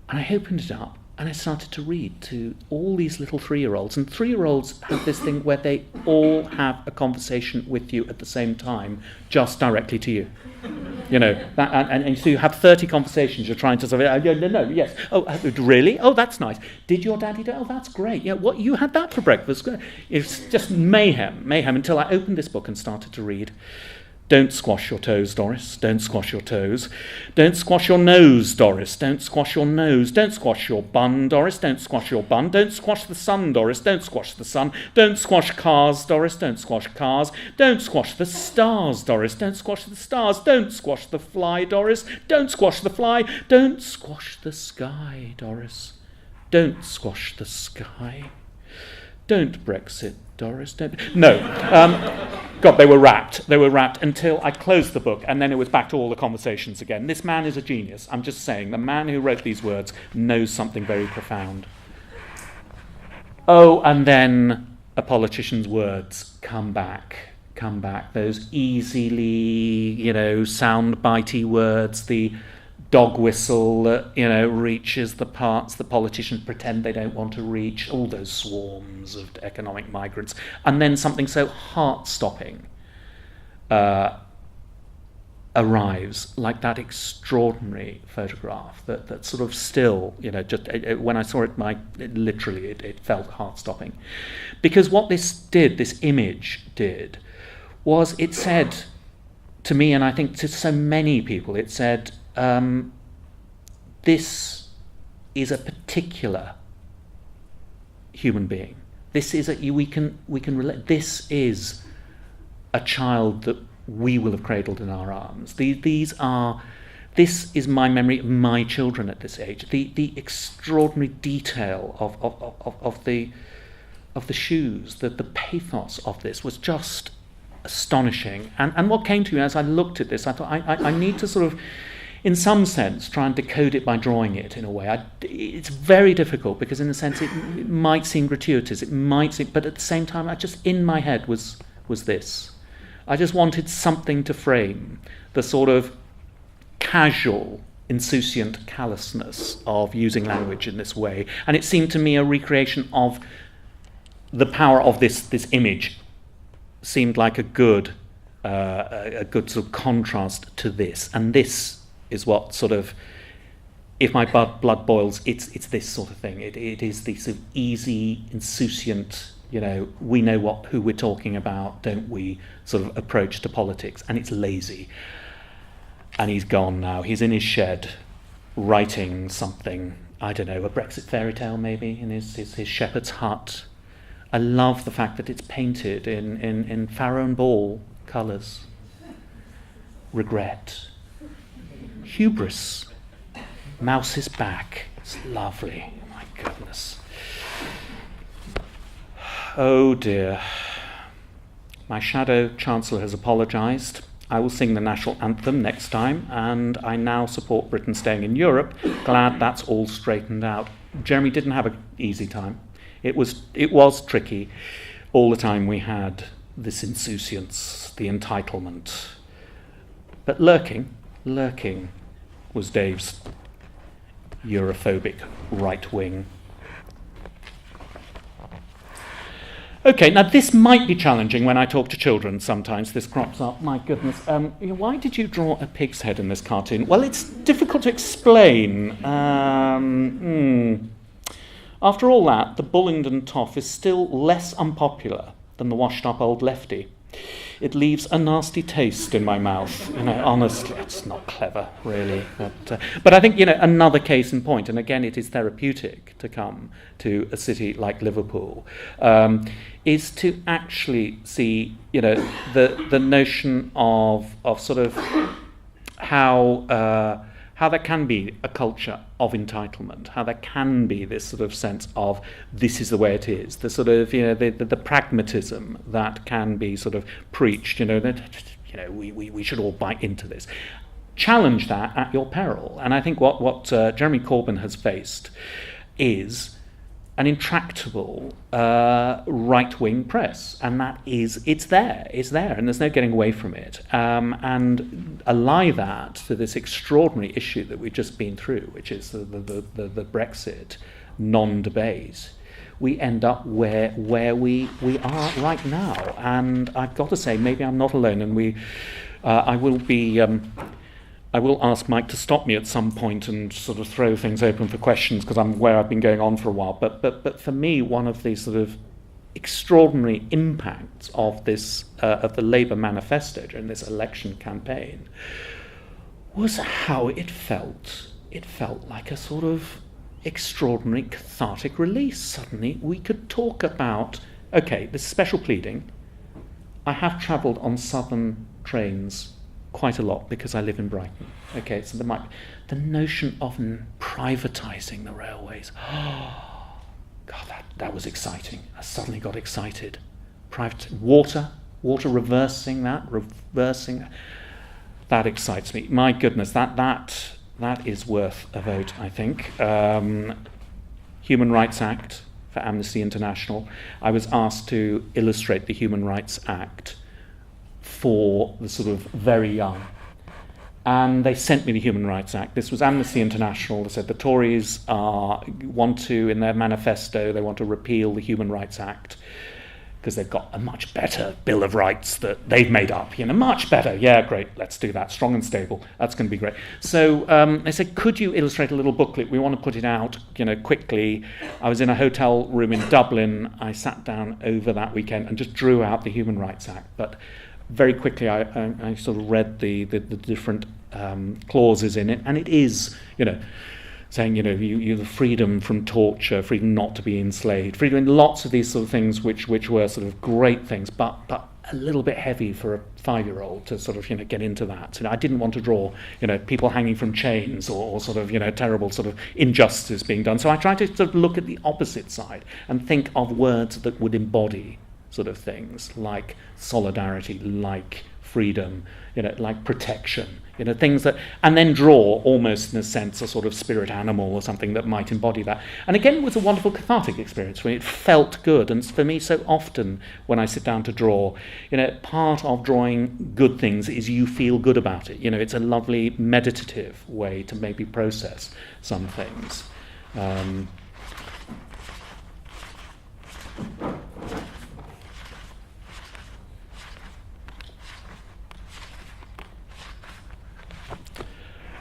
and I opened it up and I started to read to all these little 3-year-olds, and 3-year-olds have this thing where they all have a conversation with you at the same time, just directly to you. And so you have 30 conversations. You're trying to say, no, yes. Oh, really? Oh, that's nice. Did your daddy do? Oh, that's great. Yeah, what, you had that for breakfast? It's just mayhem until I opened this book and started to read. Don't squash your toes, Doris. Don't squash your toes. Don't squash your nose, Doris. Don't squash your nose. Don't squash your bun, Doris. Don't squash your bun. Don't squash the sun, Doris. Don't squash the sun. Don't squash cars, Doris. Don't squash cars. Don't squash the stars, Doris. Don't squash the stars. Don't squash the fly, Doris. Don't squash the fly. Don't squash the sky, Doris. Don't squash the sky. Don't Brexit, Doris. Don't. No. God, they were wrapped until I closed the book, and then it was back to all the conversations again. This man is a genius. I'm just saying, the man who wrote these words knows something very profound. Oh, and then a politician's words come back. Those easily, sound-bitey words, the dog whistle that, reaches the parts the politicians pretend they don't want to reach, all those swarms of economic migrants, and then something so heart-stopping arrives, like that extraordinary photograph that sort of still, just when I saw it, it felt heart-stopping. Because what this image did, was it said to me, and I think to so many people, it said, this is a particular human being. This is we can relate. This is a child that we will have cradled in our arms. This is my memory of my children at this age. The extraordinary detail of the shoes, the pathos of this was just astonishing. And what came to me as I looked at this, I thought I need to sort of in some sense, try and decode it by drawing it in a way. It's very difficult because, in a sense, it might seem gratuitous. It might seem, but at the same time, in my head was this. I just wanted something to frame the sort of casual, insouciant callousness of using language in this way, and it seemed to me a recreation of the power of this image. Seemed like a good sort of contrast to this, and this is what sort of, if my blood boils, it's this sort of thing. It is the sort of easy, insouciant, we know who we're talking about, don't we, sort of approach to politics, and it's lazy. And he's gone now. He's in his shed, writing something, I don't know, a Brexit fairy tale maybe, in his shepherd's hut. I love the fact that it's painted in Farrow and Ball colours. Regret. Hubris. Mouse is back. It's lovely. My goodness. Oh dear. My shadow chancellor has apologised. I will sing the national anthem next time, and I now support Britain staying in Europe. Glad that's all straightened out. Jeremy didn't have an easy time. It was tricky. All the time we had this insouciance, the entitlement. But lurking was Dave's Europhobic right wing. Okay, now this might be challenging when I talk to children sometimes. This crops up. My goodness. Why did you draw a pig's head in this cartoon? Well, it's difficult to explain. After all that, the Bullingdon toff is still less unpopular than the washed-up old lefty. It leaves a nasty taste in my mouth. Honestly, it's not clever, really. But I think, another case in point, and again, it is therapeutic to come to a city like Liverpool, is to actually see, the notion of sort of how there can be a culture of entitlement, how there can be this sort of sense of this is the way it is, the sort of, the pragmatism that can be sort of preached, that, we should all buy into this. Challenge that at your peril. And I think what Jeremy Corbyn has faced is an intractable right-wing press, and it's there, and there's no getting away from it. And ally that to this extraordinary issue that we've just been through, which is the Brexit non-debate. We end up where we are right now, and I've got to say, maybe I'm not alone, and I will ask Mike to stop me at some point and sort of throw things open for questions, because I'm where I've been going on for a while. But for me, one of the sort of extraordinary impacts of this of the Labour manifesto during this election campaign was how it felt. It felt like a sort of extraordinary cathartic release. Suddenly, we could talk about, okay, this special pleading. I have travelled on southern trains quite a lot because I live in Brighton. Okay, so there might be the notion of privatising the railways. Oh, God, that was exciting. I suddenly got excited. Private water reversing that. That excites me. My goodness, that is worth a vote, I think. Human Rights Act for Amnesty International. I was asked to illustrate the Human Rights Act for the sort of very young. And they sent me the Human Rights Act. This was Amnesty International. They said the Tories want to, in their manifesto, they want to repeal the Human Rights Act because they've got a much better Bill of Rights that they've made up. Much better. Yeah, great. Let's do that. Strong and stable. That's going to be great. So they said, could you illustrate a little booklet? We want to put it out, quickly. I was in a hotel room in Dublin. I sat down over that weekend and just drew out the Human Rights Act. But very quickly, I sort of read the different clauses in it, and it is, saying, you the freedom from torture, freedom not to be enslaved, freedom in lots of these sort of things, which were sort of great things, but a little bit heavy for a 5-year-old to sort of get into that. I didn't want to draw people hanging from chains or sort of terrible sort of injustice being done. So I tried to sort of look at the opposite side and think of words that would embody sort of things like solidarity, like freedom, like protection, things that, and then draw almost in a sense a sort of spirit animal or something that might embody that. And again, it was a wonderful cathartic experience for me. It felt good, and for me, so often when I sit down to draw, part of drawing good things is you feel good about it. It's a lovely meditative way to maybe process some things.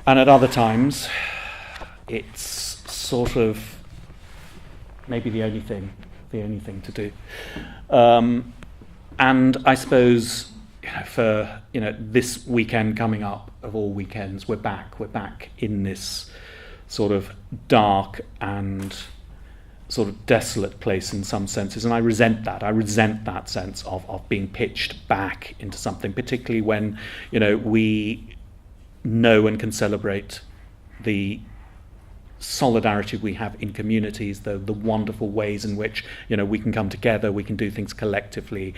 And at other times, it's sort of maybe the only thing to do. And I suppose for this weekend coming up, of all weekends, we're back in this sort of dark and sort of desolate place in some senses, and I resent that sense of being pitched back into something, particularly when we know and can celebrate the solidarity we have in communities, the wonderful ways in which we can come together, we can do things collectively,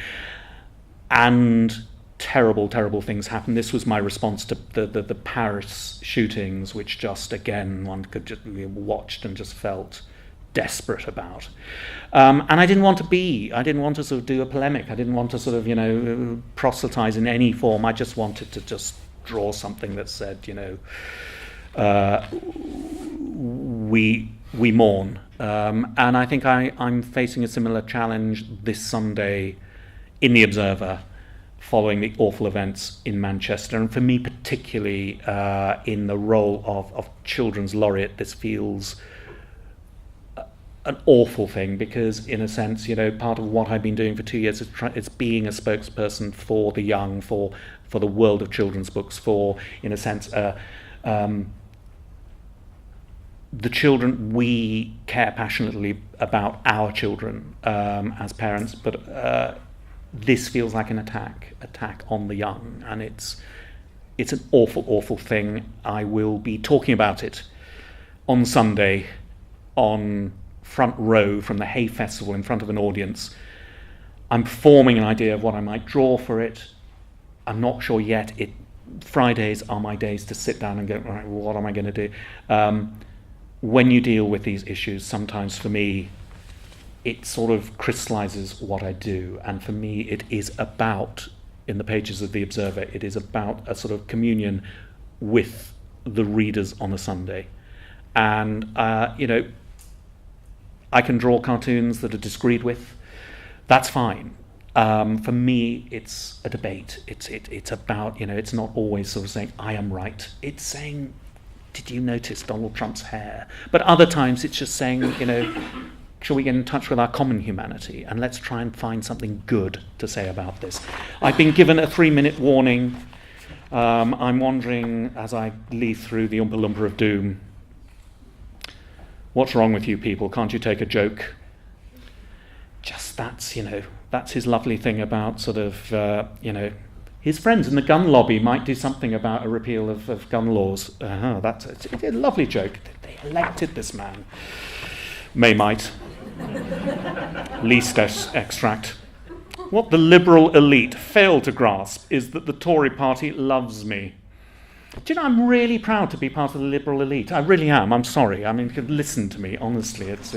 and terrible things happen. This was my response to the Paris shootings, which just again one could just watched and just felt desperate about. And I didn't want to sort of do a polemic. I didn't want to sort of proselytize in any form. I just wanted to just draw something that said, we mourn. And I think I'm facing a similar challenge this Sunday in The Observer, following the awful events in Manchester. And for me particularly, in the role of Children's Laureate, this feels an awful thing, because in a sense, part of what I've been doing for 2 years is being a spokesperson for the young, for the world of children's books, for, in a sense, the children. We care passionately about our children as parents, but this feels like an attack on the young, and it's an awful thing. I will be talking about it on Sunday on front row from the Hay Festival in front of an audience. I'm forming an idea of what I might draw for it. I'm not sure yet. Fridays are my days to sit down and go, all right, well, what am I going to do? When you deal with these issues, sometimes for me, it sort of crystallizes what I do. And for me, it is about, in the pages of The Observer, it is about a sort of communion with the readers on a Sunday. And, I can draw cartoons that are disagreed with. That's fine. For me, it's a debate. It's about, it's not always sort of saying, I am right. It's saying, did you notice Donald Trump's hair? But other times it's just saying, shall we get in touch with our common humanity, and let's try and find something good to say about this. I've been given a 3-minute warning. I'm wondering, as I leaf through the Oompa Lumpa of Doom, what's wrong with you people? Can't you take a joke? Just that's his lovely thing about sort of, his friends in the gun lobby might do something about a repeal of gun laws. That's a lovely joke. They elected this man. Might. Least extract. What the liberal elite fail to grasp is that the Tory party loves me. Do you know, I'm really proud to be part of the liberal elite. I really am. I'm sorry. I mean, you could listen to me, honestly. It's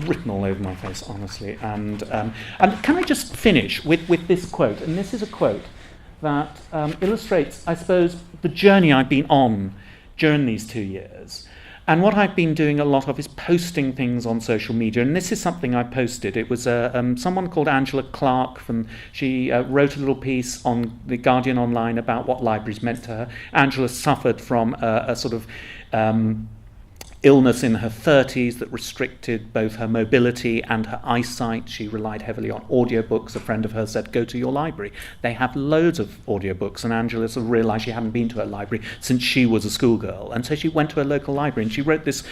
written all over my face, honestly. And can I just finish with this quote? And this is a quote that illustrates, I suppose, the journey I've been on during these 2 years. And what I've been doing a lot of is posting things on social media. And this is something I posted. It was someone called Angela Clark. She wrote a little piece on The Guardian Online about what libraries meant to her. Angela suffered from a sort of illness in her 30s that restricted both her mobility and her eyesight. She relied heavily on audiobooks. A friend of hers said, go to your library. They have loads of audiobooks, and Angela sort of realised she hadn't been to her library since she was a schoolgirl. And so she went to her local library and she wrote this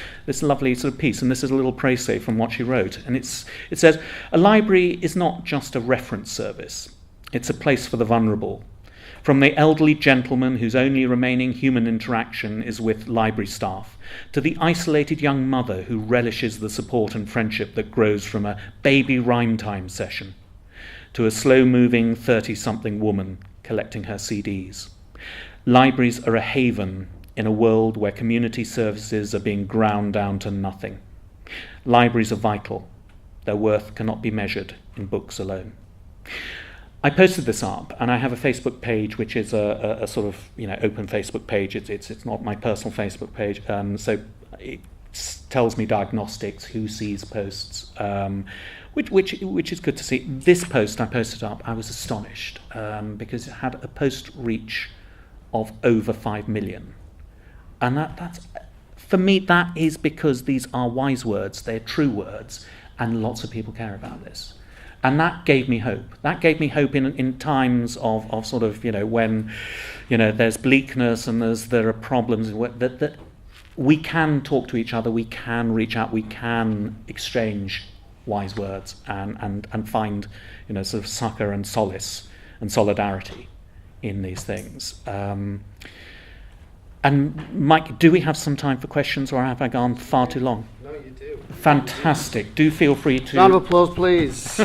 lovely sort of piece, and this is a little précis from what she wrote. And it says, a library is not just a reference service. It's a place for the vulnerable. From the elderly gentleman whose only remaining human interaction is with library staff, to the isolated young mother who relishes the support and friendship that grows from a baby rhyme time session, to a slow-moving 30-something woman collecting her CDs. Libraries are a haven in a world where community services are being ground down to nothing. Libraries are vital. Their worth cannot be measured in books alone. I posted this up, and I have a Facebook page, which is a sort of open Facebook page. It's not my personal Facebook page, so it tells me diagnostics, who sees posts, which is good to see. This post I posted up, I was astonished because it had a post reach of over 5 million, and that's for me. That is because these are wise words, they're true words, and lots of people care about this. And that gave me hope. That gave me hope in times of sort of, when, there's bleakness and there are problems, that we can talk to each other, we can reach out, we can exchange wise words and find, sort of succor and solace and solidarity in these things. And Mike, do we have some time for questions, or have I gone far too long? No, you do. Fantastic. Do feel free to... Round of applause, please.